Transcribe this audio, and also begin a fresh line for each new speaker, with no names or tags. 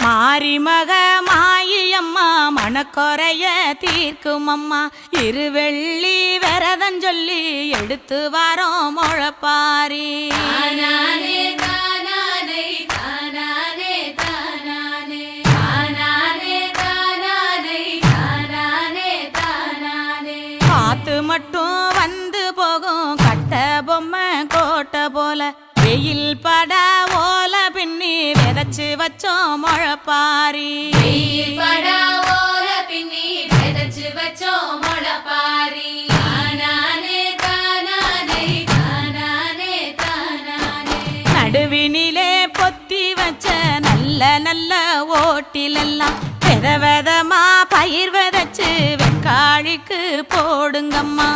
மாரிமக மாயம்மா மனக்குறைய தீர்க்கும் அம்மா இருவெள்ளி விரதஞ்சொல்லி எடுத்து வரோம் முழப்பாரி காத்து மட்டும் வந்து போகும் கட்ட பொம்மை கோட்டை போல வெயில் பட ஓல பின்னி விதைச்சு வச்சோம் முழப்பாரி நடுவினிலே பொத்தி வச்ச நல்ல நல்ல ஓட்டிலெல்லாம் வித விதமா பயிர் விதைச்சு வெக்காளிக்கு போடுங்கம்மா.